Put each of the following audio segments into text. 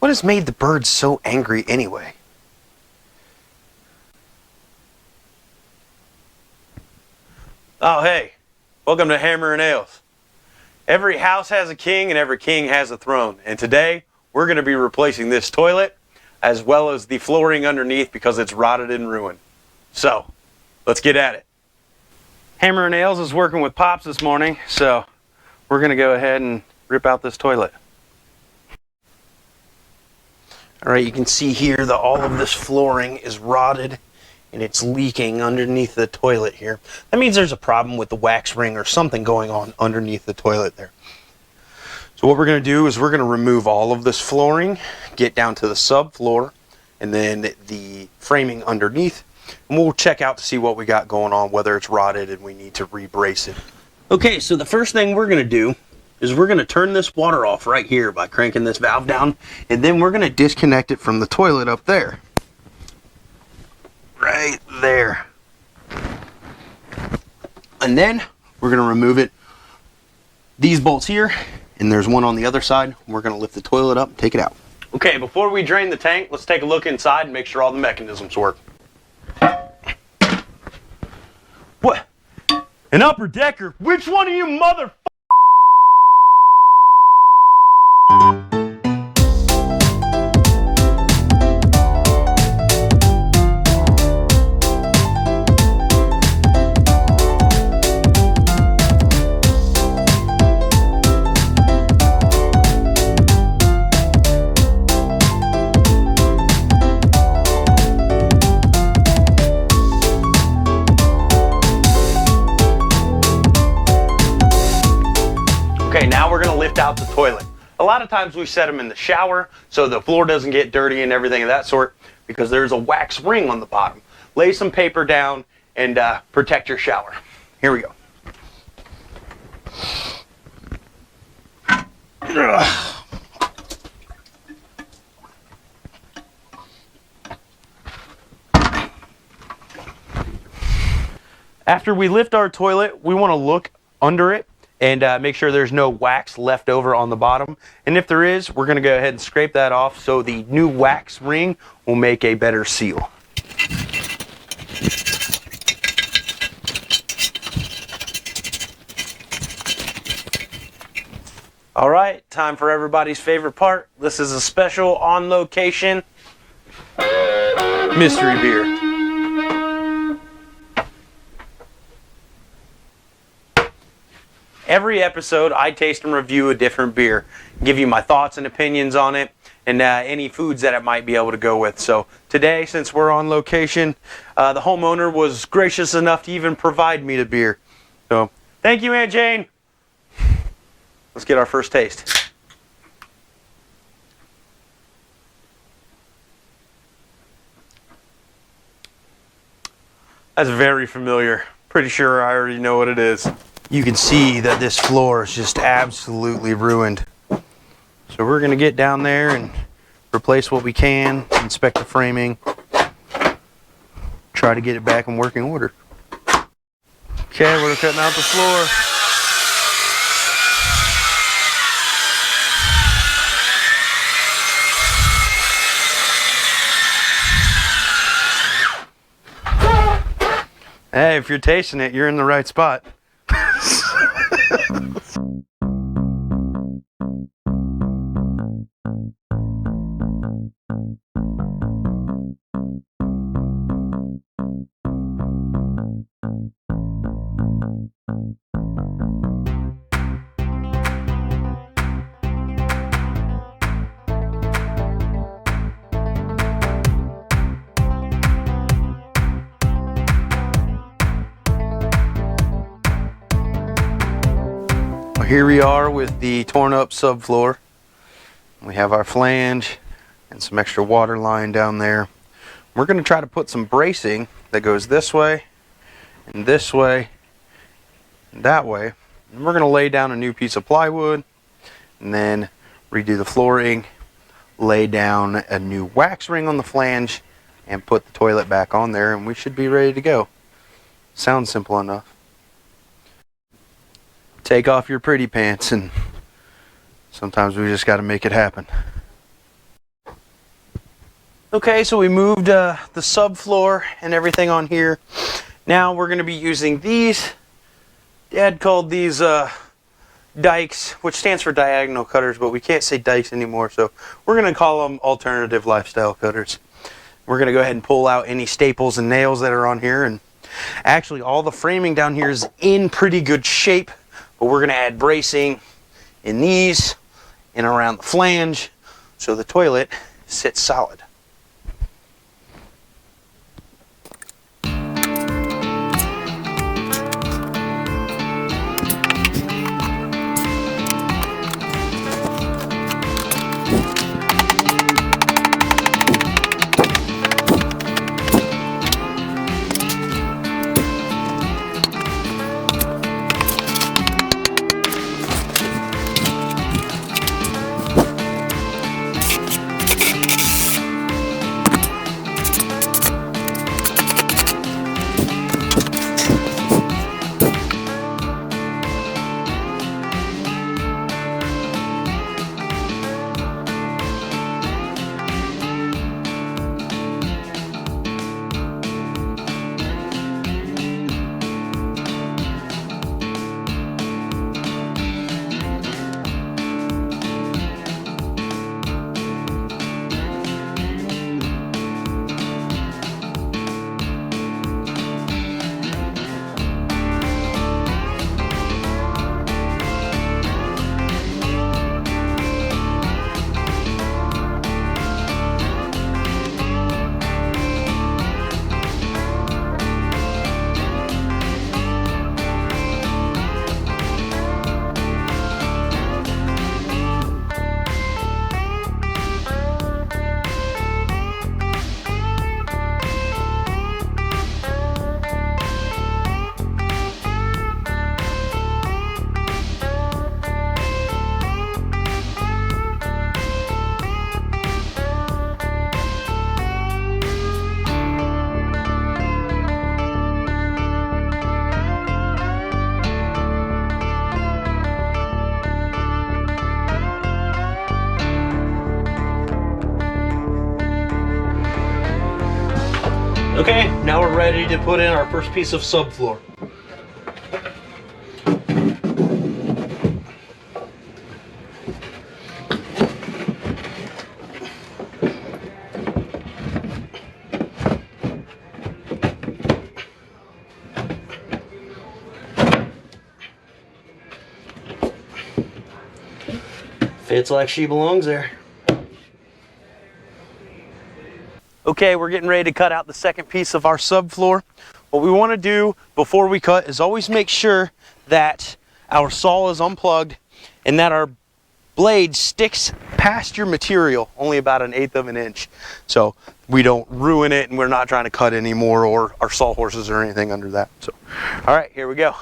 What has made the birds so angry anyway? Oh, hey. Welcome to Hammer and Nails. Every house has a king and every king has a throne. And today, we're going to be replacing this toilet as well as the flooring underneath because it's rotted and ruined. So, let's get at it. Hammer and Nails is working with Pops this morning, so we're going to go ahead and rip out this toilet. Alright, you can see here that all of this flooring is rotted and it's leaking underneath the toilet here. That means there's a problem with the wax ring or something going on underneath the toilet there. So what we're going to do is we're going to remove all of this flooring, get down to the subfloor, and then the framing underneath, and we'll check out to see what we got going on, whether it's rotted and we need to re-brace it. Okay, so the first thing we're going to do is we're going to turn this water off right here by cranking this valve down, and then we're going to disconnect it from the toilet up there. Right there. And then we're going to remove it. These bolts here, and there's one on the other side. We're going to lift the toilet up and take it out. Okay, before we drain the tank, let's take a look inside and make sure all the mechanisms work. What? An upper decker? Which one of you mother... Okay, now we're going to lift out the toilet. A lot of times we set them in the shower so the floor doesn't get dirty and everything of that sort because there's a wax ring on the bottom. Lay some paper down and protect your shower. Here we go. After we lift our toilet, we want to look under it and make sure there's no wax left over on the bottom. And if there is, we're going to go ahead and scrape that off so the new wax ring will make a better seal. All right, time for everybody's favorite part. This is a special on location mystery beer. Every episode, I taste and review a different beer, give you my thoughts and opinions on it, and any foods that it might be able to go with. So today, since we're on location, the homeowner was gracious enough to even provide me the beer. So thank you, Aunt Jane. Let's get our first taste. That's very familiar. Pretty sure I already know what it is. You can see that this floor is just absolutely ruined. So we're going to get down there and replace what we can, inspect the framing, try to get it back in working order. Okay, we're cutting out the floor. Hey, if you're tasting it, you're in the right spot. Here we are with the torn up subfloor. We have our flange and some extra water line down there. We're going to try to put some bracing that goes this way and that way. And we're going to lay down a new piece of plywood and then redo the flooring, lay down a new wax ring on the flange, and put the toilet back on there, and we should be ready to go. Sounds simple enough. Take off your pretty pants, and sometimes we just got to make it happen. Okay, so we moved the subfloor and everything on here. Now we're going to be using these. Dad called these dikes, which stands for diagonal cutters, but we can't say dikes anymore, so we're going to call them alternative lifestyle cutters. We're going to go ahead and pull out any staples and nails that are on here, and actually all the framing down here is in pretty good shape, but we're going to add bracing in these and around the flange so the toilet sits solid. Okay, now we're ready to put in our first piece of subfloor. Fits like she belongs there. Okay, we're getting ready to cut out the second piece of our subfloor. What we want to do before we cut is always make sure that our saw is unplugged and that our blade sticks past your material, only about 1/8 of an inch. So we don't ruin it and we're not trying to cut anymore or our sawhorses or anything under that. So, all right, here we go.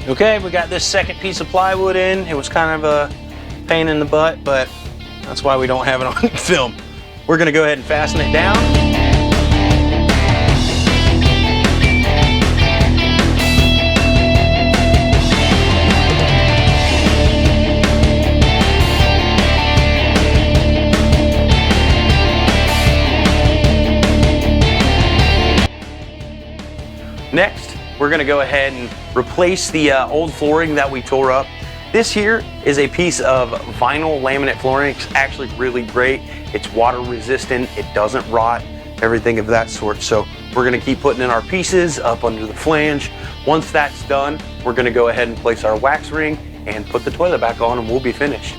Okay, we got this second piece of plywood in. It was kind of a pain in the butt, but that's why we don't have it on film. We're gonna go ahead and fasten it down. Next, we're gonna go ahead and replace the old flooring that we tore up. This here is a piece of vinyl laminate flooring. It's actually really great. It's water resistant, it doesn't rot, everything of that sort. So we're gonna keep putting in our pieces up under the flange. Once that's done, we're gonna go ahead and place our wax ring and put the toilet back on and we'll be finished.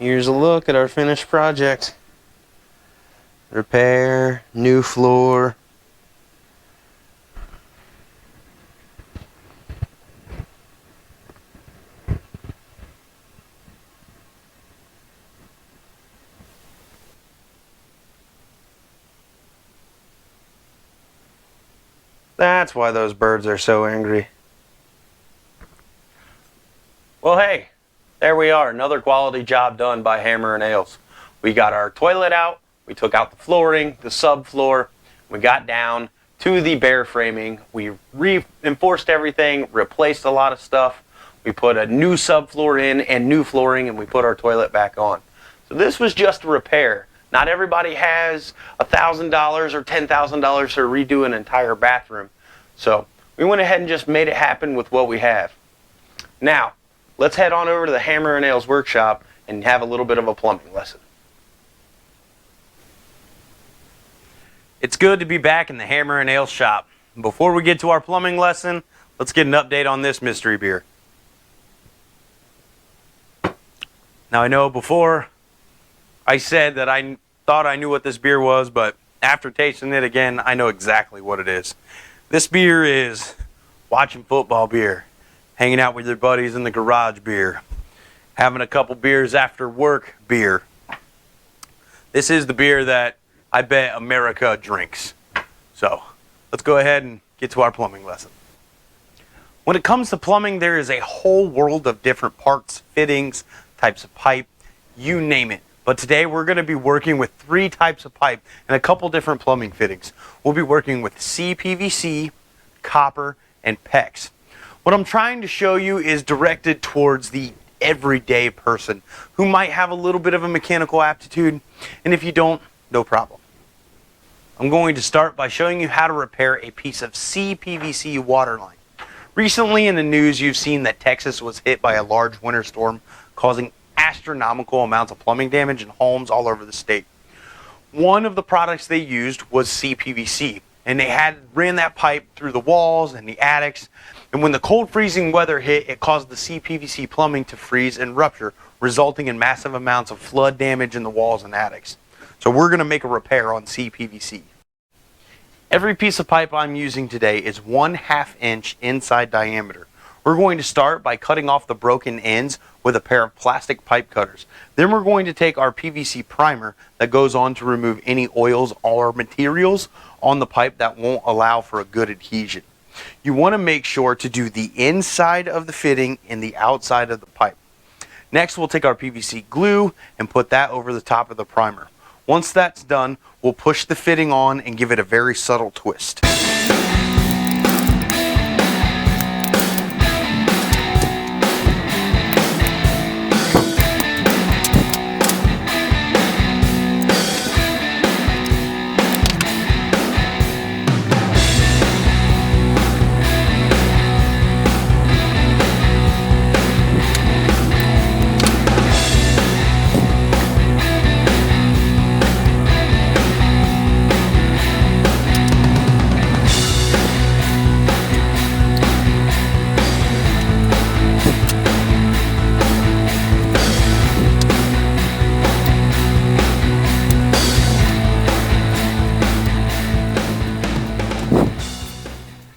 Here's a look at our finished project. Repair, new floor. That's why those birds are so angry. Well, hey, there we are. Another quality job done by Hammer and Nails. We got our toilet out. We took out the flooring, the subfloor. We got down to the bare framing. We reinforced everything, replaced a lot of stuff. We put a new subfloor in and new flooring, and we put our toilet back on. So this was just a repair. Not everybody has $1,000 or $10,000 to redo an entire bathroom. So we went ahead and just made it happen with what we have. Now, let's head on over to the Hammer and Nails workshop and have a little bit of a plumbing lesson. It's good to be back in the Hammer and Nails shop. Before we get to our plumbing lesson, let's get an update on this mystery beer. Now I know before I said that I thought I knew what this beer was, but after tasting it again, I know exactly what it is. This beer is watching football beer, hanging out with your buddies in the garage beer, having a couple beers after work beer. This is the beer that I bet America drinks. So let's go ahead and get to our plumbing lesson. When it comes to plumbing, there is a whole world of different parts, fittings, types of pipe, you name it. But today we're going to be working with 3 types of pipe and a couple different plumbing fittings. We'll be working with CPVC, copper, and PEX. What I'm trying to show you is directed towards the everyday person who might have a little bit of a mechanical aptitude, and if you don't, no problem. I'm going to start by showing you how to repair a piece of CPVC water line. Recently in the news, you've seen that Texas was hit by a large winter storm, causing astronomical amounts of plumbing damage in homes all over the state. One of the products they used was CPVC, and they ran that pipe through the walls and the attics, and when the cold freezing weather hit, it caused the CPVC plumbing to freeze and rupture, resulting in massive amounts of flood damage in the walls and attics. So we're going to make a repair on CPVC. Every piece of pipe I'm using today is 1/2 inch inside diameter. We're going to start by cutting off the broken ends with a pair of plastic pipe cutters. Then we're going to take our PVC primer that goes on to remove any oils or materials on the pipe that won't allow for a good adhesion. You want to make sure to do the inside of the fitting and the outside of the pipe. Next, we'll take our PVC glue and put that over the top of the primer. Once that's done, we'll push the fitting on and give it a very subtle twist.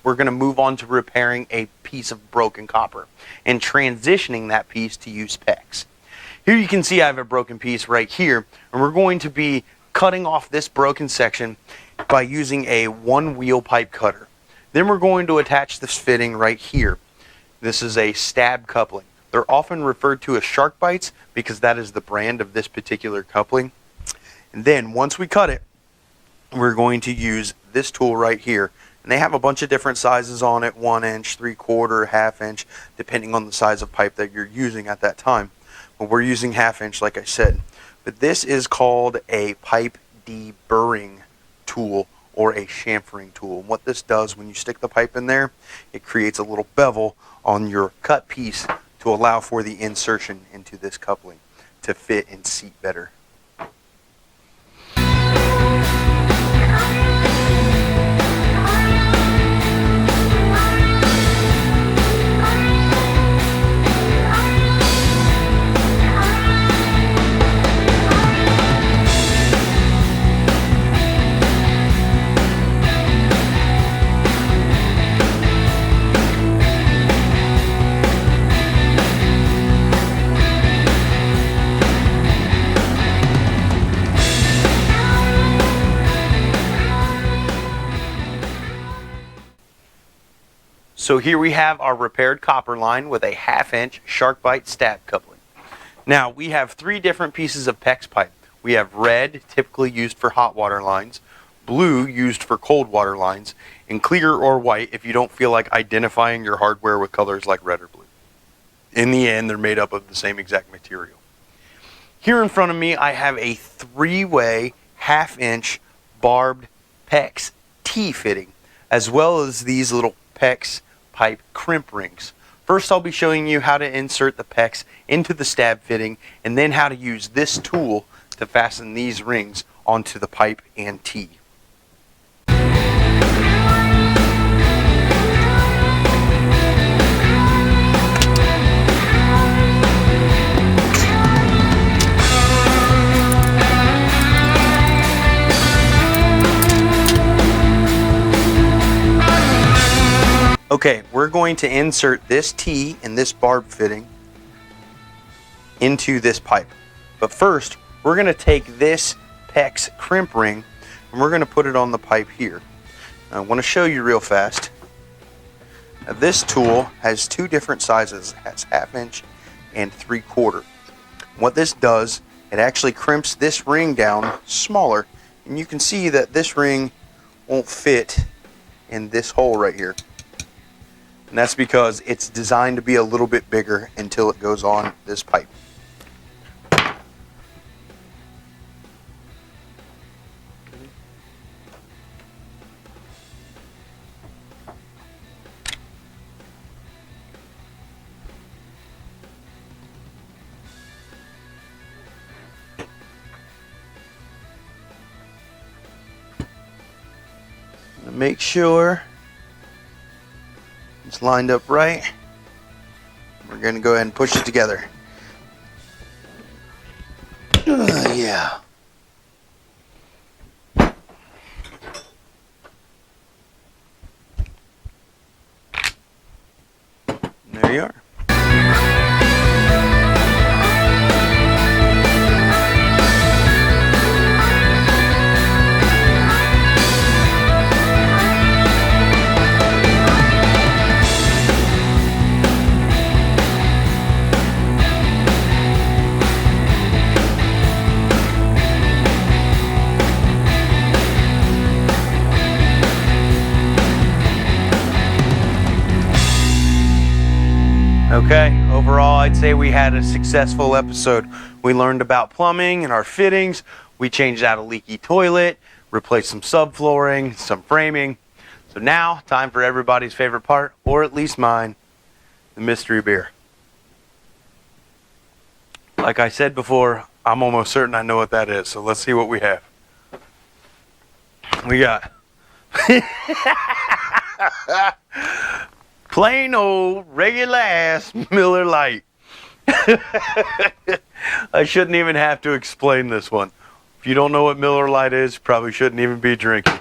We're going to move on to repairing a piece of broken copper and transitioning that piece to use PEX. Here you can see I have a broken piece right here, and we're going to be cutting off this broken section by using a 1-wheel pipe cutter. Then we're going to attach this fitting right here. This is a stab coupling. They're often referred to as shark bites because that is the brand of this particular coupling. And then once we cut it, we're going to use this tool right here. And they have a bunch of different sizes on it, 1 inch, 3/4, 1/2 inch, depending on the size of pipe that you're using at that time. But we're using 1/2 inch, like I said. But this is called a pipe deburring tool or a chamfering tool. And what this does, when you stick the pipe in there, it creates a little bevel on your cut piece to allow for the insertion into this coupling to fit and seat better. So here we have our repaired copper line with a 1/2 inch shark bite stab coupling. Now we have 3 different pieces of PEX pipe. We have red, typically used for hot water lines, blue used for cold water lines, and clear or white if you don't feel like identifying your hardware with colors like red or blue. In the end, they're made up of the same exact material. Here in front of me, I have a 3-way 1/2 inch barbed PEX T fitting, as well as these little PEX pipe crimp rings. First, I'll be showing you how to insert the PEX into the stab fitting, and then how to use this tool to fasten these rings onto the pipe and T. Okay, we're going to insert this T and this barb fitting into this pipe. But first, we're going to take this PEX crimp ring and we're going to put it on the pipe here. Now, I want to show you real fast. Now, this tool has 2 different sizes. It has 1/2 inch and 3/4. What this does, it actually crimps this ring down smaller, and you can see that this ring won't fit in this hole right here. And that's because it's designed to be a little bit bigger until it goes on this pipe. Make sure it's lined up right. We're going to go ahead and push it together. Yeah. There you are. Okay, overall I'd say we had a successful episode. We learned about plumbing and our fittings. We changed out a leaky toilet, replaced some subflooring, some framing. So now, time for everybody's favorite part, or at least mine, the mystery beer. Like I said before, I'm almost certain I know what that is, so let's see what we have. We got plain old, regular ass Miller Lite. I shouldn't even have to explain this one. If you don't know what Miller Lite is, you probably shouldn't even be drinking.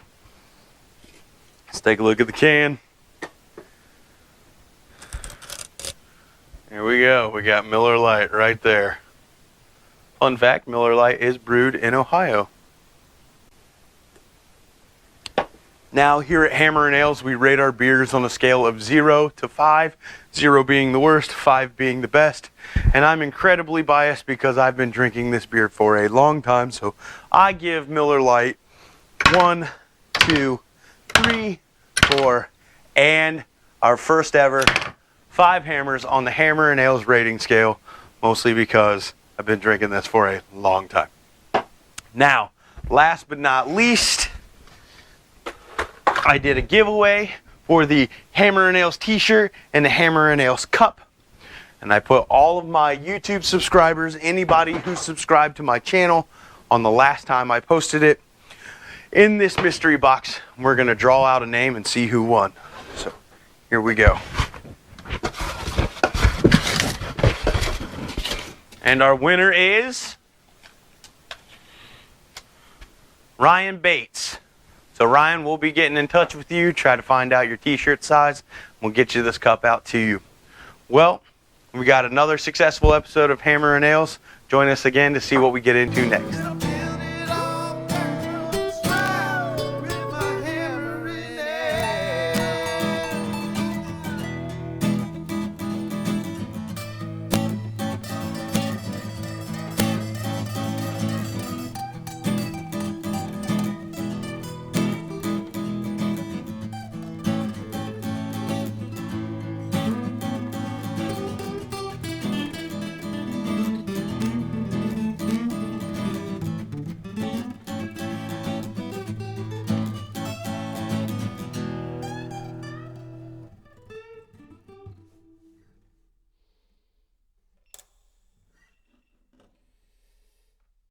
Let's take a look at the can. Here we go. We got Miller Lite right there. Fun fact, Miller Lite is brewed in Ohio. Now, here at Hammer and Ales, we rate our beers on a scale of 0 to 5, 0 being the worst, 5 being the best. And I'm incredibly biased because I've been drinking this beer for a long time, so I give Miller Lite 1, 2, 3, 4, and our first ever 5 hammers on the Hammer and Ales rating scale, mostly because I've been drinking this for a long time. Now, last but not least, I did a giveaway for the Hammer and Nails t-shirt and the Hammer and Nails cup. And I put all of my YouTube subscribers, anybody who subscribed to my channel on the last time I posted it, in this mystery box. We're going to draw out a name and see who won. So here we go. And our winner is Ryan Bates. So Ryan, we'll be getting in touch with you, try to find out your t-shirt size. We'll get you this cup out to you. Well, we got another successful episode of Hammer and Nails. Join us again to see what we get into next.